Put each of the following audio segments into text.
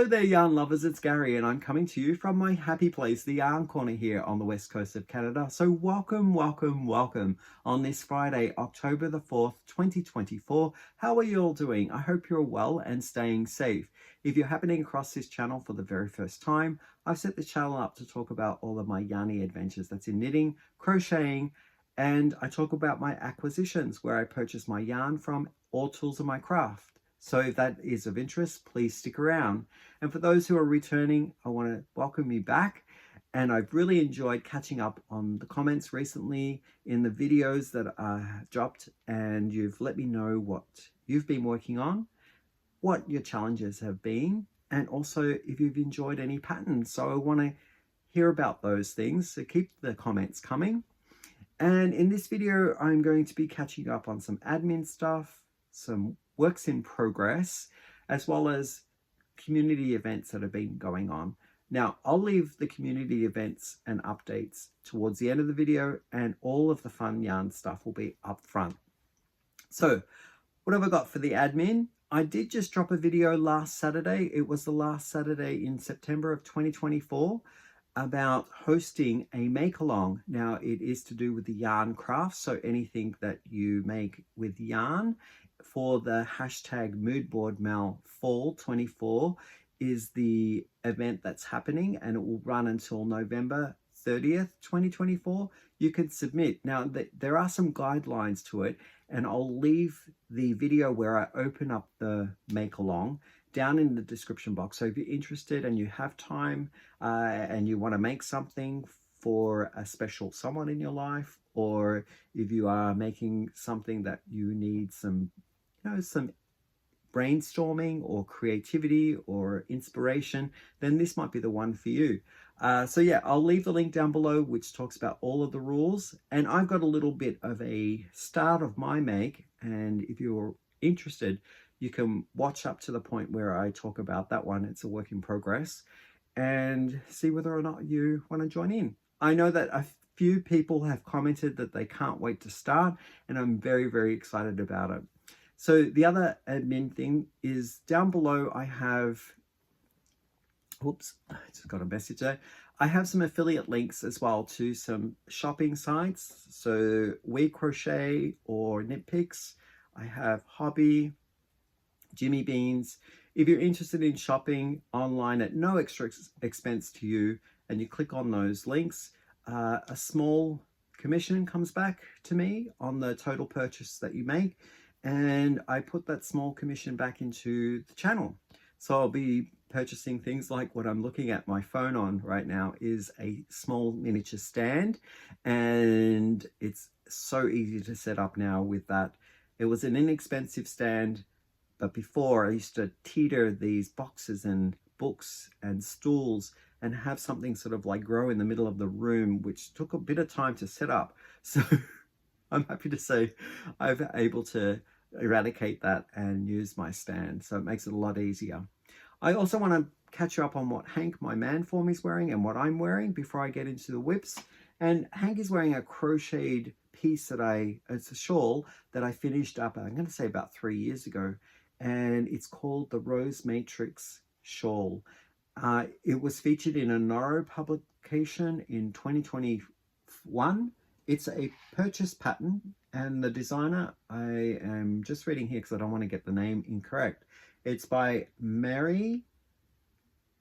there, yarn lovers, it's Gary, and I'm coming to you from my happy place, the Yarn Corner here on the west coast of Canada. So welcome on this Friday, October the 4th, 2024. How are you all doing? I hope you're well and staying safe. If you're happening across this channel for the very first time, I've set the channel up to talk about all of my yarny adventures. That's in knitting, crocheting, and I talk about my acquisitions, where I purchase my yarn from, or tools of my craft. So if that is of interest, please stick around. And for those who are returning, I want to welcome you back. And I've really enjoyed catching up on the comments recently in the videos that I dropped, and you've let me know what you've been working on, what your challenges have been, and also if you've enjoyed any patterns. So I want to hear about those things, so keep the comments coming. And in this video, I'm going to be catching up on some admin stuff, some works in progress, as well as community events that have been going on. Now, I'll leave the community events and updates towards the end of the video, and all of the fun yarn stuff will be up front. So what have I got for the admin? I did just drop a video last Saturday. It was the last Saturday in September of 2024 about hosting a make-along. Now, it is to do with the yarn craft, so anything that you make with yarn for the hashtag moodboardmal fall 24 is the event that's happening, and it will run until November 30th, 2024. You can submit. Now, there are some guidelines to it, and I'll leave the video where I open up the make-along down in the description box. So if you're interested and you have time and you want to make something for a special someone in your life, or if you are making something that you need some brainstorming or creativity or inspiration, then this might be the one for you. So yeah, I'll leave the link down below which talks about all of the rules, and I've got a little bit of a start of my make, and if you're interested, you can watch up to the point where I talk about that one. It's a work in progress, and see whether or not you want to join in. I know that a few people have commented that they can't wait to start, and I'm very excited about it. So the other admin thing is down below. I have, oops, I just got a message there. I have some affiliate links as well to some shopping sites. So We Crochet or Knit Picks. I have Hobby, Jimmy Beans. If you're interested in shopping online at no extra expense to you, and you click on those links, a small commission comes back to me on the total purchase that you make, and I put that small commission back into the channel. So I'll be purchasing things like what I'm looking at my phone on right now is a small miniature stand, and it's so easy to set up now with that. It was an inexpensive stand, but before I used to teeter these boxes and books and stools and have something sort of like grow in the middle of the room, which took a bit of time to set up. So I'm happy to say I've been able to eradicate that and use my stand. So it makes it a lot easier. I also want to catch you up on what Hank, my man form, is wearing and what I'm wearing before I get into the whips. And Hank is wearing a crocheted piece that it's a shawl that I finished up, I'm going to say about 3 years ago. And it's called the Rose Matrix Shawl. It was featured in a Noro publication in 2021. It's a purchase pattern, and the designer, I am just reading here because I don't want to get the name incorrect. It's by Mary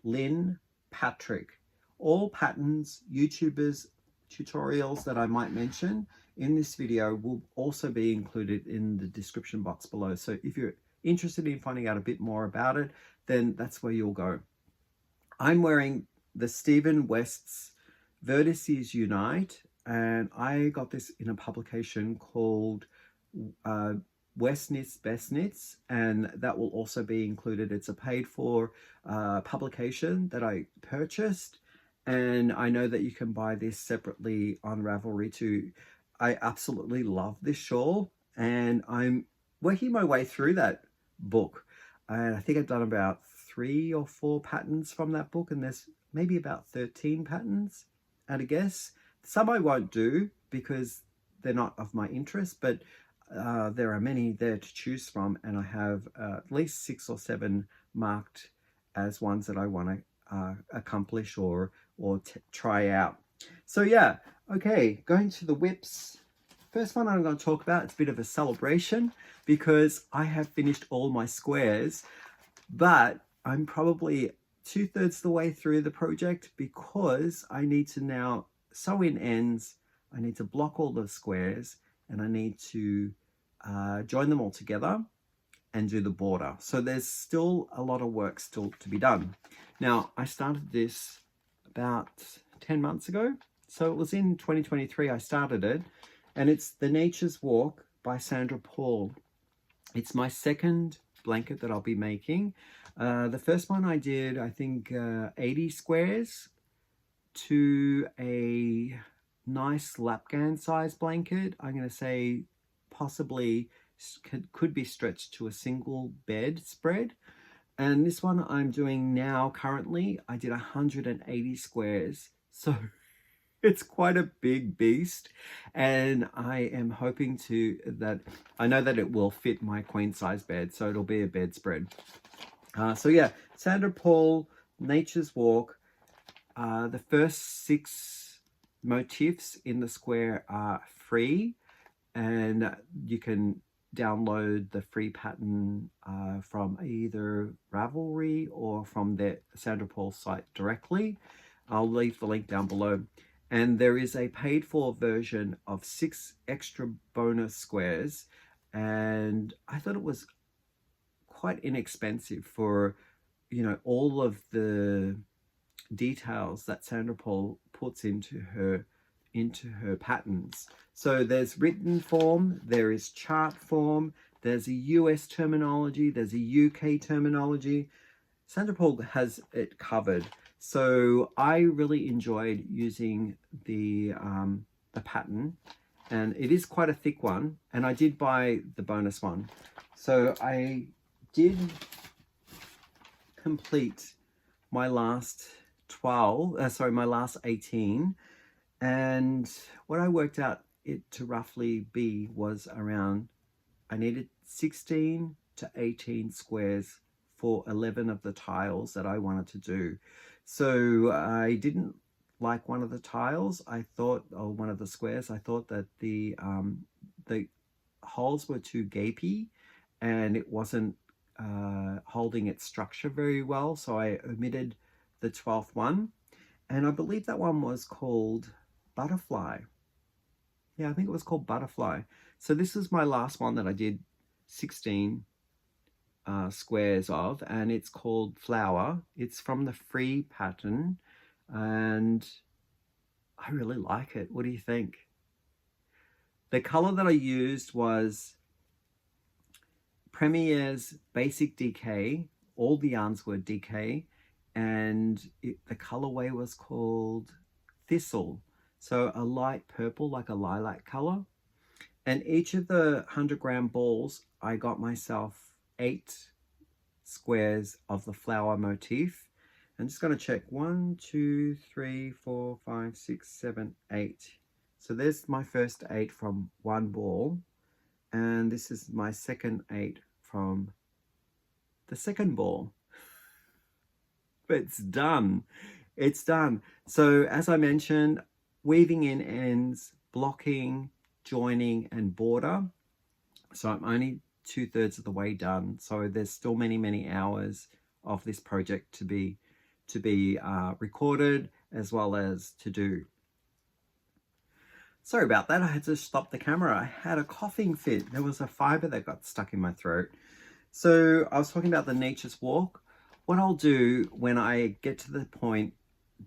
Lynn Patrick. All patterns, YouTubers, tutorials that I might mention in this video will also be included in the description box below. So if you're interested in finding out a bit more about it, then that's where you'll go. I'm wearing the Stephan West's Vertices Unite, and I got this in a publication called WestKnits BestKnits, and that will also be included. It's a paid for publication that I purchased, and I know that you can buy this separately on Ravelry too. I absolutely love this shawl, and I'm working my way through that book, and I think I've done about 3 or 4 patterns from that book, and there's maybe about 13 patterns at a guess. Some I won't do because they're not of my interest, but there are many there to choose from, and I have at least 6 or 7 marked as ones that I want to accomplish or try out. So yeah, okay, going to the whips. First one I'm going to talk about, it's a bit of a celebration because I have finished all my squares, but I'm probably 2/3 the way through the project because I need to now sew in ends, I need to block all the squares, and I need to join them all together and do the border. So there's still a lot of work still to be done. Now, I started this about 10 months ago. So it was in 2023 I started it, and it's The Nature's Walk by Sandra Paul. It's my second blanket that I'll be making. The first one I did, I think 80 squares to a nice lapgan size blanket. I'm going to say possibly could be stretched to a single bed spread. And this one I'm doing now currently, I did 180 squares. So it's quite a big beast, and I am hoping that I know that it will fit my queen size bed, so it'll be a bedspread. So yeah, Sandra Paul, Nature's Walk. The first 6 motifs in the square are free, and you can download the free pattern from either Ravelry or from the Sandra Paul site directly. I'll leave the link down below. And there is a paid for version of 6 extra bonus squares, and I thought it was quite inexpensive for, you know, all of the details that Sandra Paul puts into her patterns. So there's written form, there is chart form, there's a US terminology, there's a UK terminology. Sandra Paul has it covered. So I really enjoyed using the pattern, and it is quite a thick one, and I did buy the bonus one. So I did complete my last 18, and what I worked out it to roughly be was around, I needed 16 to 18 squares for 11 of the tiles that I wanted to do. So I didn't like one of the tiles. I thought, or one of the squares, I thought that the holes were too gapey and it wasn't holding its structure very well. So I omitted the 12th one. And I believe that one was called Butterfly. Yeah, I think it was called Butterfly. So this is my last one that I did 16 squares of, and it's called Flower. It's from the free pattern, and I really like it. What do you think? The color that I used was Premier's Basic DK. All the yarns were DK, and the colorway was called Thistle. So a light purple, like a lilac color. And each of the 100-gram balls, I got myself 8 squares of the flower motif. I'm just going to check 1, 2, 3, 4, 5, 6, 7, 8. So there's my first 8 from one ball, and this is my second 8 from the second ball. It's done. It's done. So as I mentioned, weaving in ends, blocking, joining, and border. So I'm only 2/3 of the way done. So there's still many hours of this project to be recorded as well as to do. Sorry about that. I had to stop the camera. I had a coughing fit. There was a fiber that got stuck in my throat. So I was talking about the Nature's Walk. What I'll do when I get to the point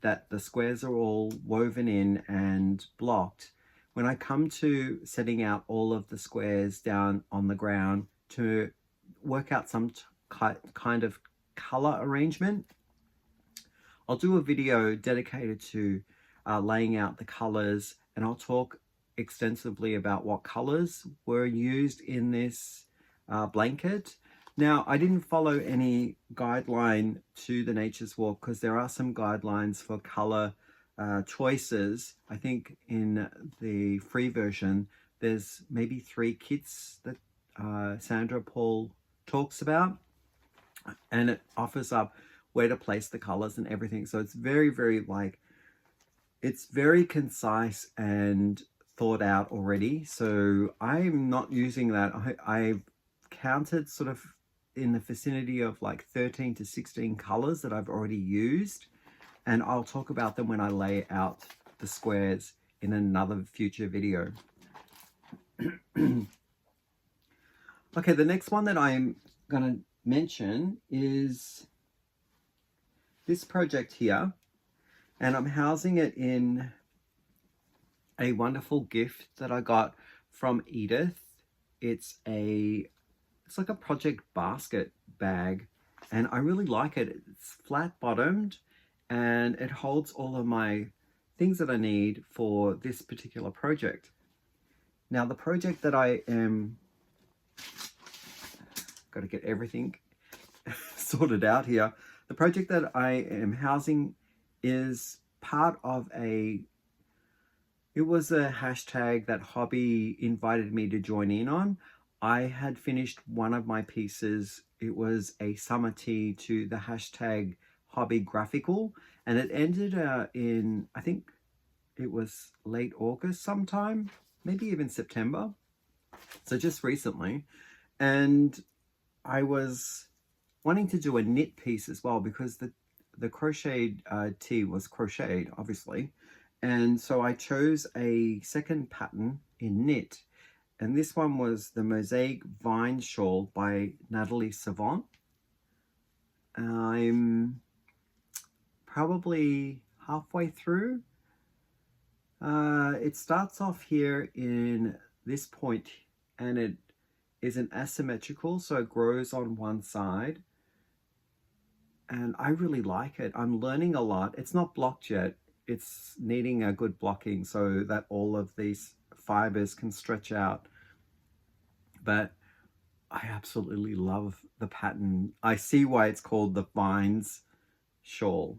that the squares are all woven in and blocked, when I come to setting out all of the squares down on the ground to work out some kind of color arrangement, I'll do a video dedicated to laying out the colors, and I'll talk extensively about what colors were used in this blanket. Now, I didn't follow any guideline to the Nature's Walk because there are some guidelines for color choices. I think in the free version, there's maybe 3 kits that Sandra Paul talks about, and it offers up where to place the colors and everything. So it's very, very like, it's very concise and thought out already. So I'm not using that. I've counted sort of in the vicinity of like 13 to 16 colors that I've already used. And I'll talk about them when I lay out the squares in another future video. Okay, the next one that I'm going to mention is this project here. And I'm housing it in a wonderful gift that I got from Edith. It's like a project basket bag, and I really like it. It's flat bottomed and it holds all of my things that I need for this particular project. Now the project that I am, got to get everything sorted out here. The project that I am housing is part of it was a hashtag that Hobby invited me to join in on. I had finished one of my pieces. It was a summer tee to the hashtag Hobby Graphical, and it ended in, I think it was late August sometime, maybe even September. So just recently. And I was wanting to do a knit piece as well, because the crocheted tee was crocheted, obviously. And so I chose a second pattern in knit. And this one was the Mosaic Vines Shawl by Natalie Servant. I'm probably halfway through. It starts off here in this point, and it is an asymmetrical, so it grows on one side. And I really like it. I'm learning a lot. It's not blocked yet. It's needing a good blocking so that all of these fibers can stretch out. But I absolutely love the pattern. I see why it's called the Vines Shawl,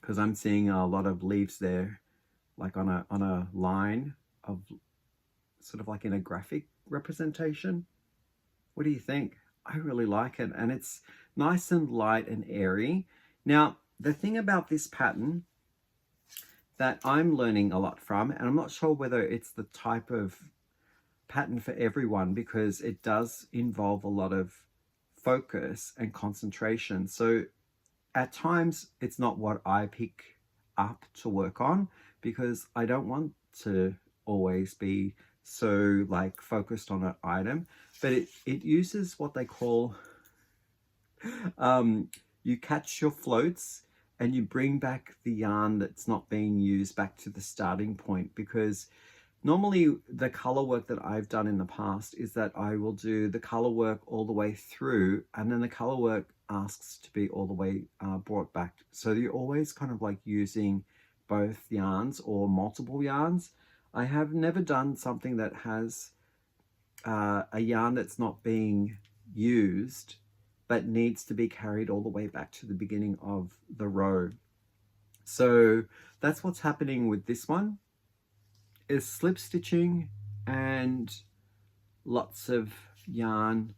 because I'm seeing a lot of leaves there, like on a line of sort of like in a graphic representation. What do you think? I really like it, and it's nice and light and airy. Now, the thing about this pattern that I'm learning a lot from, and I'm not sure whether it's the type of pattern for everyone, because it does involve a lot of focus and concentration. So at times it's not what I pick up to work on, because I don't want to always be so like focused on an item, but it uses what they call you catch your floats and you bring back the yarn that's not being used back to the starting point. Because normally the color work that I've done in the past is that I will do the color work all the way through, and then the color work asks to be all the way brought back. So you're always kind of like using both yarns or multiple yarns. I have never done something that has a yarn that's not being used but needs to be carried all the way back to the beginning of the row. So that's what's happening with this one, is slip stitching and lots of yarn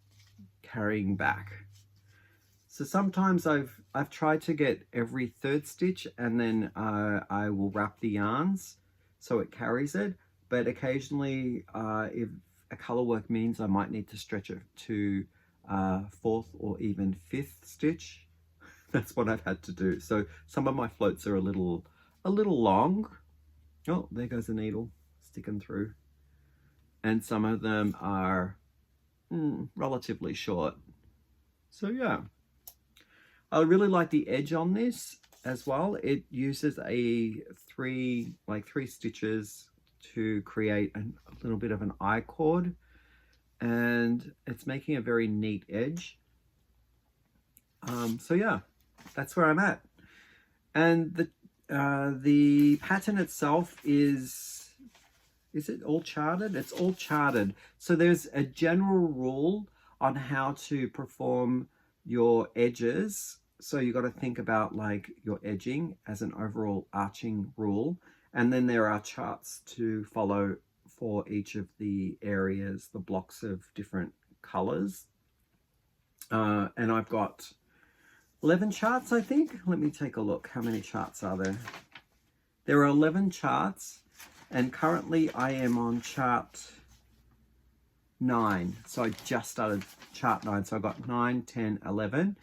carrying back. So sometimes I've tried to get every third stitch, and then I will wrap the yarns so it carries it. But occasionally, if a color work means I might need to stretch it to fourth or even fifth stitch, that's what I've had to do. So some of my floats are a little long. Oh, there goes a needle sticking through. And some of them are relatively short. So yeah, I really like the edge on this as well. It uses a three stitches to create a little bit of an I-cord, and it's making a very neat edge. So yeah, that's where I'm at. And the pattern itself is it all charted? It's all charted. So there's a general rule on how to perform your edges. So you got to think about like your edging as an overall arching rule. And then there are charts to follow for each of the areas, the blocks of different colors. And I've got 11 charts, I think. Let me take a look. How many charts are there? There are 11 charts, and currently I am on chart 9. So I just started chart 9. So I got 9, 10, 11.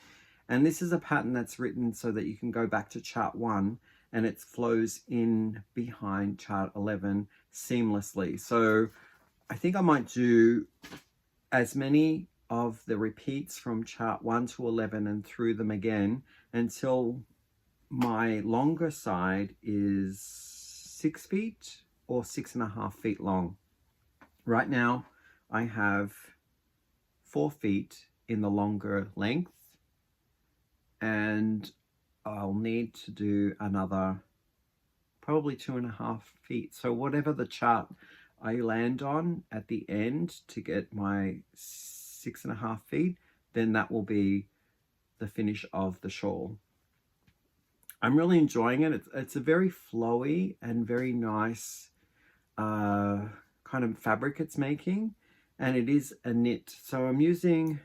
And this is a pattern that's written so that you can go back to chart 1 and it flows in behind chart 11 seamlessly. So I think I might do as many of the repeats from chart 1 to 11 and through them again until my longer side is 6 feet or 6.5 feet long. Right now I have 4 feet in the longer length, and I'll need to do another probably 2.5 feet. So whatever the chart I land on at the end to get my 6.5 feet, then that will be the finish of the shawl. I'm really enjoying it. It's a very flowy and very nice kind of fabric it's making, and it is a knit. So I'm using,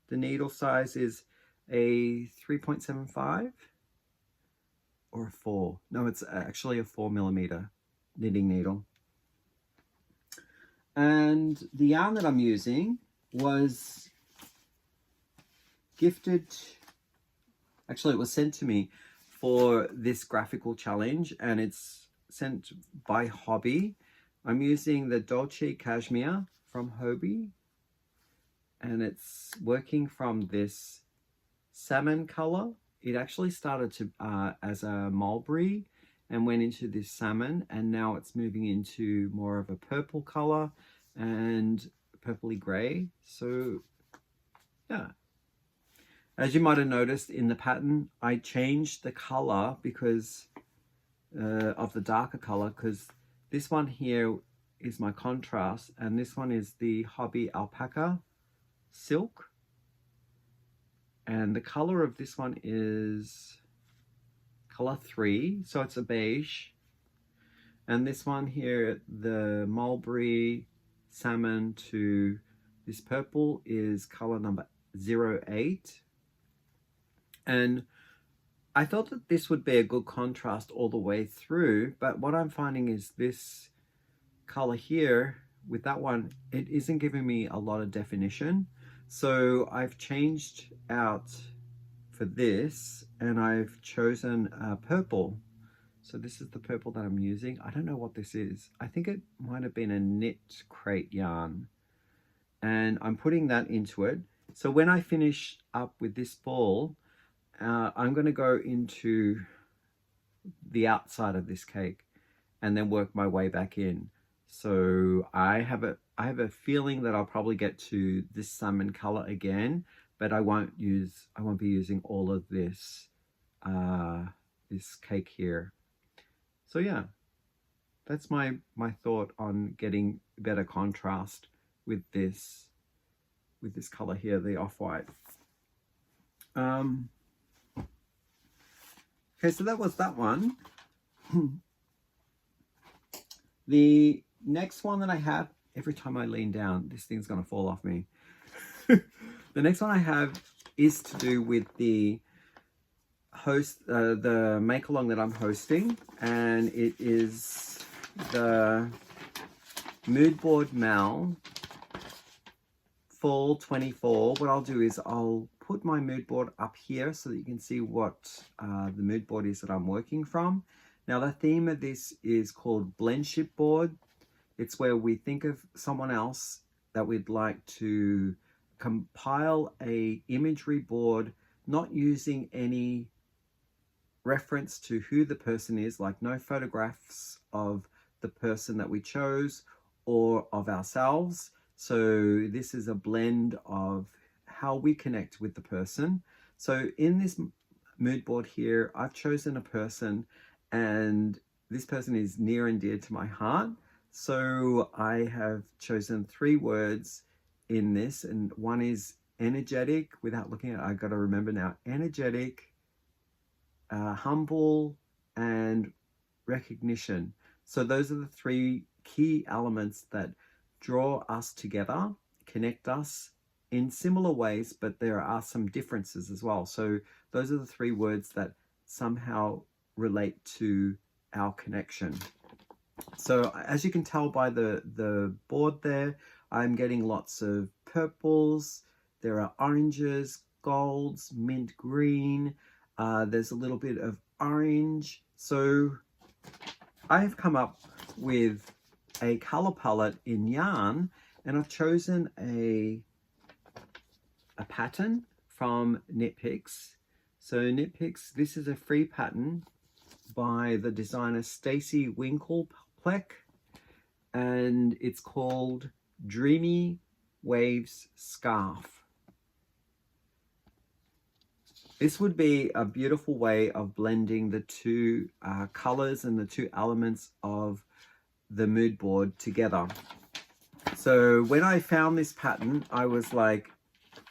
the needle size is a 3.75 or a 4. No, it's actually a 4mm knitting needle. And the yarn that I'm using was gifted, actually it was sent to me for this graphical challenge, and it's sent by Hobby. I'm using the Dolce Cashmere from Hobby, and it's working from this salmon color. It actually started to as a mulberry and went into this salmon, and now it's moving into more of a purple color and purpley gray. So yeah, as you might have noticed in the pattern, I changed the color because of the darker color, because this one here is my contrast and this one is the Hobby alpaca silk, and the color of this one is color 3, so it's a beige, and this one here, the mulberry salmon to this purple, is color number 08. And I thought that this would be a good contrast all the way through, but what I'm finding is this color here with that one, it isn't giving me a lot of definition. So I've changed out for this, and I've chosen purple. So this is the purple that I'm using. I don't know what this is. I think it might have been a knit crate yarn, and I'm putting that into it. So when I finish up with this ball, I'm going to go into the outside of this cake and then work my way back in. So I have a feeling that I'll probably get to this salmon color again, but I won't be using all of this this cake here. So yeah, that's my thought on getting better contrast with this color here, the off-white. Okay, so that was that one. The next one that I have, every time I lean down, this thing's gonna fall off me. The next one I have is to do with the make along that I'm hosting, and it is the Mood Board Mal Fall 24. What I'll do is I'll put my mood board up here so that you can see what the mood board is that I'm working from. Now the theme of this is called Blendship Board. It's where we think of someone else that we'd like to compile a imagery board, not using any reference to who the person is, like no photographs of the person that we chose or of ourselves. So this is a blend of how we connect with the person. So in this mood board here, I've chosen a person, and this person is near and dear to my heart. So I have chosen 3 words in this, and one is energetic. Without looking at it, I've got to remember now: energetic, humble, and recognition. So those are the 3 key elements that draw us together, connect us in similar ways, but there are some differences as well. So Those are the 3 words that somehow relate to our connection. So as you can tell by the board there, I'm getting lots of purples, there are oranges, golds, mint green, there's a little bit of orange. So I've come up with a color palette in yarn, and I've chosen a pattern from Knit Picks. So Knit Picks, this is a free pattern by the designer Stacey Winklepleck, and it's called Dreamy Waves Scarf. This would be a beautiful way of blending the 2 colors and the 2 elements of the mood board together. So when I found this pattern, I was like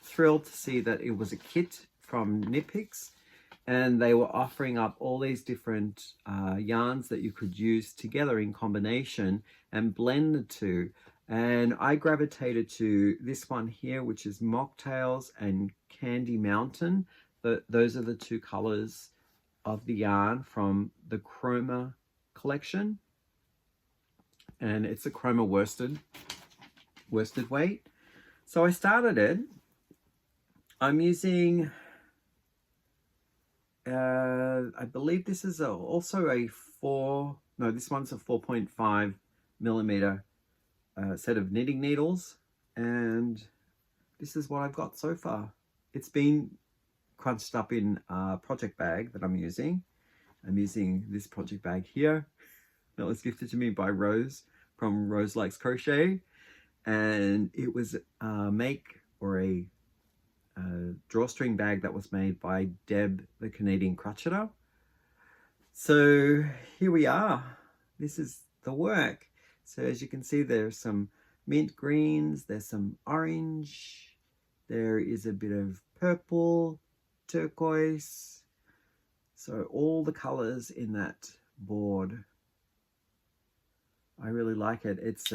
thrilled to see that it was a kit from Knit Picks, and they were offering up all these different yarns that you could use together in combination and blend the 2. And I gravitated to this one here, which is Mocktails and Candy Mountain. Those are the 2 colors of the yarn from the Chroma collection. And it's a Chroma worsted weight. So I started it. I'm using, I believe this is also a this one's a 4.5 millimeter set of knitting needles, and this is what I've got so far. It's been crunched up in a project bag that I'm using. I'm using this project bag here that was gifted to me by Rose from Rose Likes Crochet, and it was a drawstring bag that was made by Deb, the Canadian crocheter. So here we are. This is the work. So as you can see, there's some mint greens, there's some orange, there is a bit of purple, turquoise. So all the colors in that board. I really like it. It's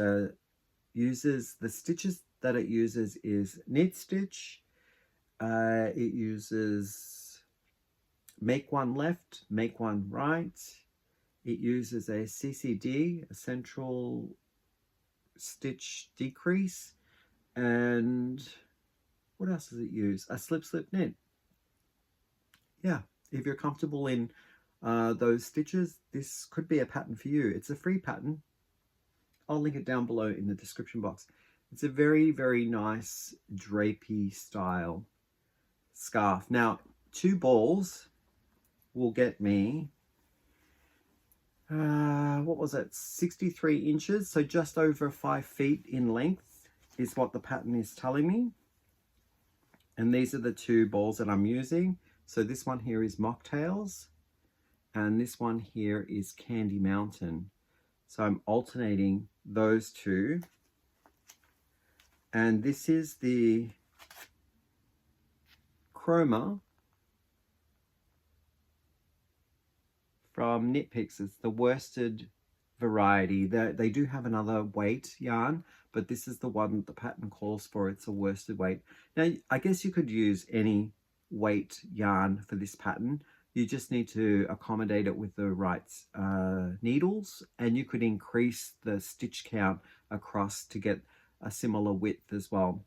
uses the stitches that it uses is knit stitch. It uses make one left, make one right. It uses a CCD, a central stitch decrease, and what else does it use? A slip slip knit. Yeah, if you're comfortable in those stitches, this could be a pattern for you. It's a free pattern. I'll link it down below in the description box. It's a very, very nice drapey style scarf. Now, 2 balls will get me, what was it, 63 inches, so just over 5 feet in length is what the pattern is telling me. And these are the 2 balls that I'm using. So this one here is Mocktails, and this one here is Candy Mountain. So I'm alternating those 2. And this is the Chroma from Knit Picks. It's the worsted variety. They do have another weight yarn, but this is the one that the pattern calls for. It's a worsted weight. Now, I guess you could use any weight yarn for this pattern. You just need to accommodate it with the right needles, and you could increase the stitch count across to get a similar width as well.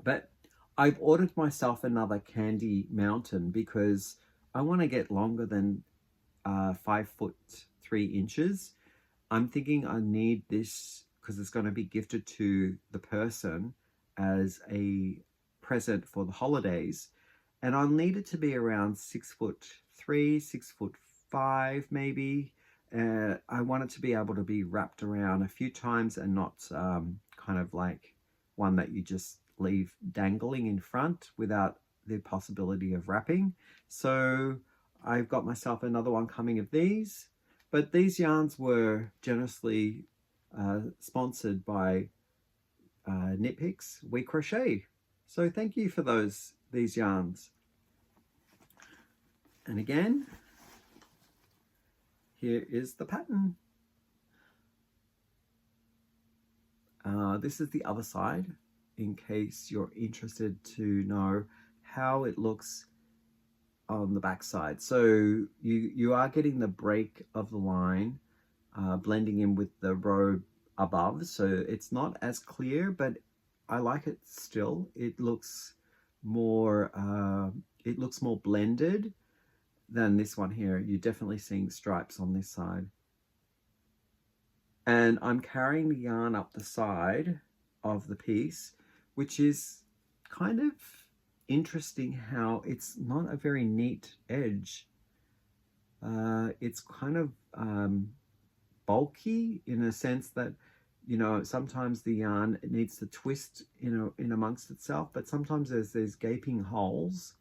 But I've ordered myself another Candy Mountain because I want to get longer than 5 foot 3 inches. I'm thinking I need this because it's going to be gifted to the person as a present for the holidays, and I'll need it to be around 6'3", 6'5" maybe. I want it to be able to be wrapped around a few times and not kind of like one that you just leave dangling in front without the possibility of wrapping. So I've got myself another one coming of these, but these yarns were generously sponsored by Knit Picks We Crochet. So thank you for these yarns. And again, here is the pattern. This is the other side, in case you're interested to know how it looks on the back side. So you are getting the break of the line blending in with the row above. So it's not as clear, but I like it still. It looks more blended than this one here. You're definitely seeing stripes on this side. And I'm carrying the yarn up the side of the piece, which is kind of interesting how it's not a very neat edge. It's kind of bulky in a sense that, you know, sometimes the yarn needs to twist in amongst itself, but sometimes there's gaping holes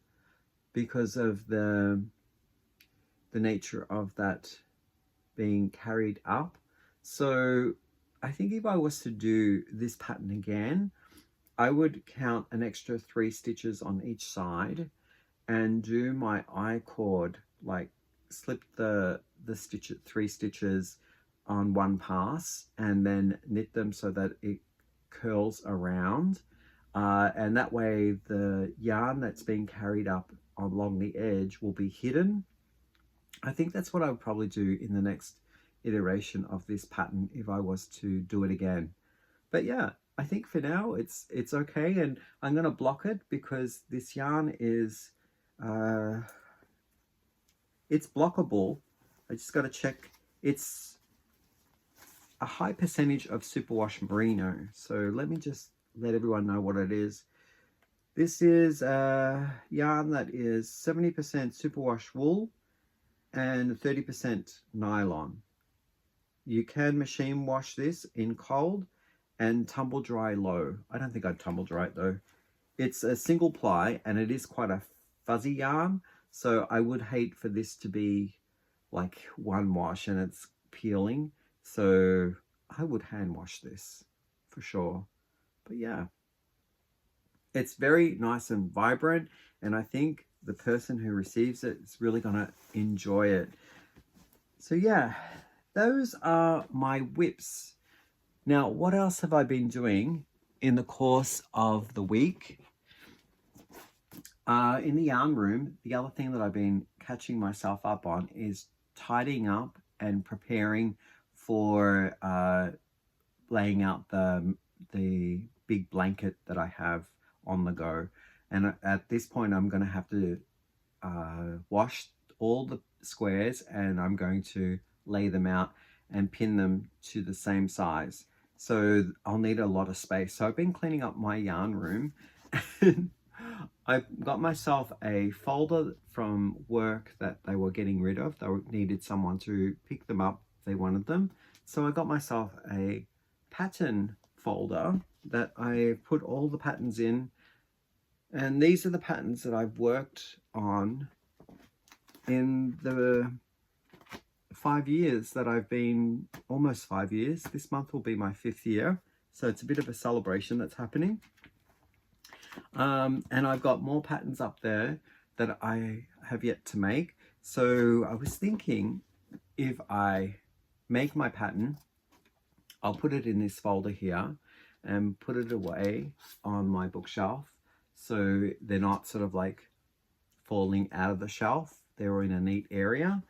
because of the nature of that being carried up. So I think if I was to do this pattern again, I would count an extra 3 stitches on each side and do my I cord, like slip the 3 stitches on one pass and then knit them so that it curls around, and that way the yarn that's being carried up along the edge will be hidden. I think that's what I would probably do in the next iteration of this pattern if I was to do it again. But yeah, I think for now it's okay, and I'm going to block it because this yarn is it's blockable. I just got to check. It's a high percentage of superwash merino, so let me just let everyone know what it is. This is a yarn that is 70% superwash wool and 30% nylon. You can machine wash this in cold and tumble dry low. I don't think I'd tumble dry it though. It's a single ply and it is quite a fuzzy yarn, so I would hate for this to be like one wash and it's peeling. So I would hand wash this for sure. But yeah, it's very nice and vibrant, and I think the person who receives it is really gonna enjoy it. So yeah, those are my whips. Now, what else have I been doing in the course of the week? In the yarn room, the other thing that I've been catching myself up on is tidying up and preparing for laying out the big blanket that I have on the go. And at this point, I'm going to have to wash all the squares and I'm going to lay them out and pin them to the same size. So I'll need a lot of space. So I've been cleaning up my yarn room and I've got myself a folder from work that they were getting rid of. They needed someone to pick them up if they wanted them. So I got myself a pattern folder that I put all the patterns in. And these are the patterns that I've worked on in the 5 years that I've been, almost 5 years. This month will be my 5th year. So it's a bit of a celebration that's happening. And I've got more patterns up there that I have yet to make. So I was thinking if I make my pattern, I'll put it in this folder here and put it away on my bookshelf. So they're not sort of like falling out of the shelf. They're in a neat area.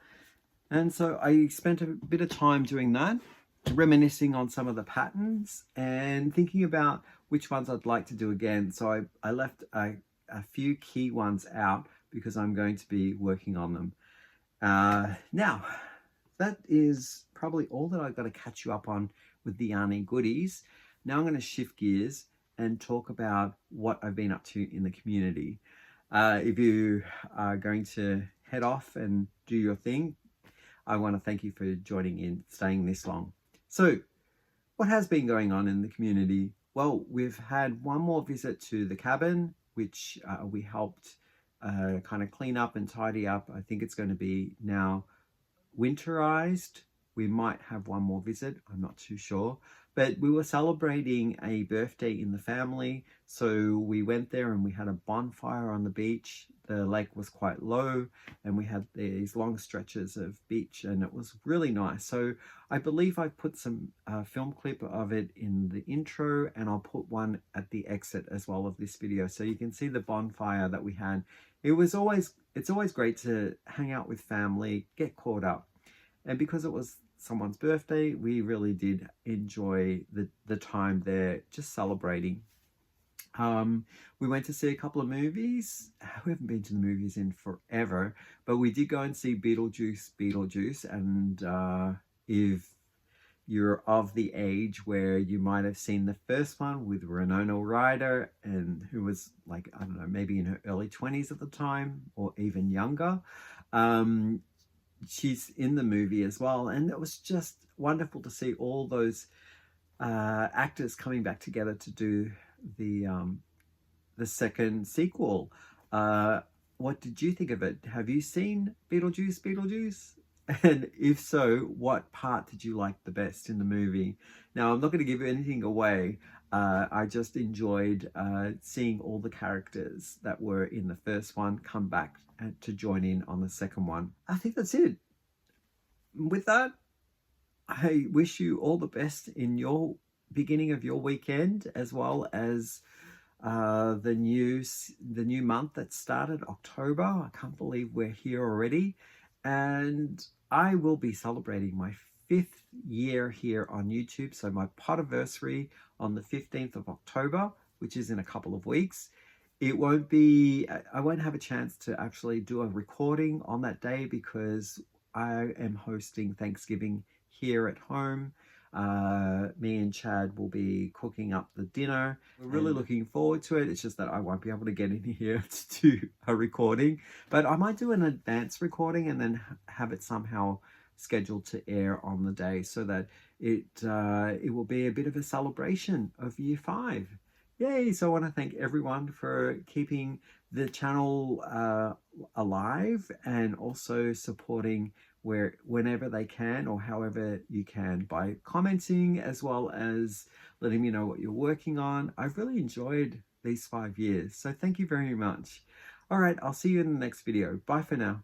And so I spent a bit of time doing that, reminiscing on some of the patterns and thinking about which ones I'd like to do again. So I left a few key ones out because I'm going to be working on them. Now, that is probably all that I've got to catch you up on with the yarning goodies. Now I'm going to shift gears and talk about what I've been up to in the community. If you are going to head off and do your thing, I want to thank you for joining in, staying this long. So what has been going on in the community? Well, we've had one more visit to the cabin, which we helped kind of clean up and tidy up. I think it's going to be now winterized. We might have one more visit, I'm not too sure. But we were celebrating a birthday in the family. So we went there and we had a bonfire on the beach. the lake was quite low and we had these long stretches of beach, and it was really nice. So I believe I put some film clip of it in the intro, and I'll put one at the exit as well of this video, so you can see the bonfire that we had. It's always great to hang out with family, get caught up, and because it was someone's birthday, we really did enjoy the time there, just celebrating. We went to see a couple of movies. We haven't been to the movies in forever, but we did go and see Beetlejuice, and if you're of the age where you might have seen the first one with Winona Ryder, and who was like, I don't know, maybe in her early 20s at the time or even younger. She's in the movie as well, and it was just wonderful to see all those actors coming back together to do the second sequel. What did you think of it? Have you seen Beetlejuice? And if so, what part did you like the best in the movie? Now, I'm not going to give anything away. I just enjoyed seeing all the characters that were in the first one come back to join in on the second one. I think that's it. With that, I wish you all the best in your beginning of your weekend, as well as the new month that started, October. I can't believe we're here already. And I will be celebrating my 5th year here on YouTube. So my pod-a-versary on the 15th of October, which is in a couple of weeks. I won't have a chance to actually do a recording on that day because I am hosting Thanksgiving here at home. Me and Chad will be cooking up the dinner. We're really looking forward to it. It's just that I won't be able to get in here to do a recording, but I might do an advanced recording and then have it somehow scheduled to air on the day, so that it will be a bit of a celebration of year 5. Yay! So I want to thank everyone for keeping the channel alive and also supporting whenever they can, or however you can, by commenting, as well as letting me know what you're working on. I've really enjoyed these 5 years, so thank you very much. All right, I'll see you in the next video. Bye for now.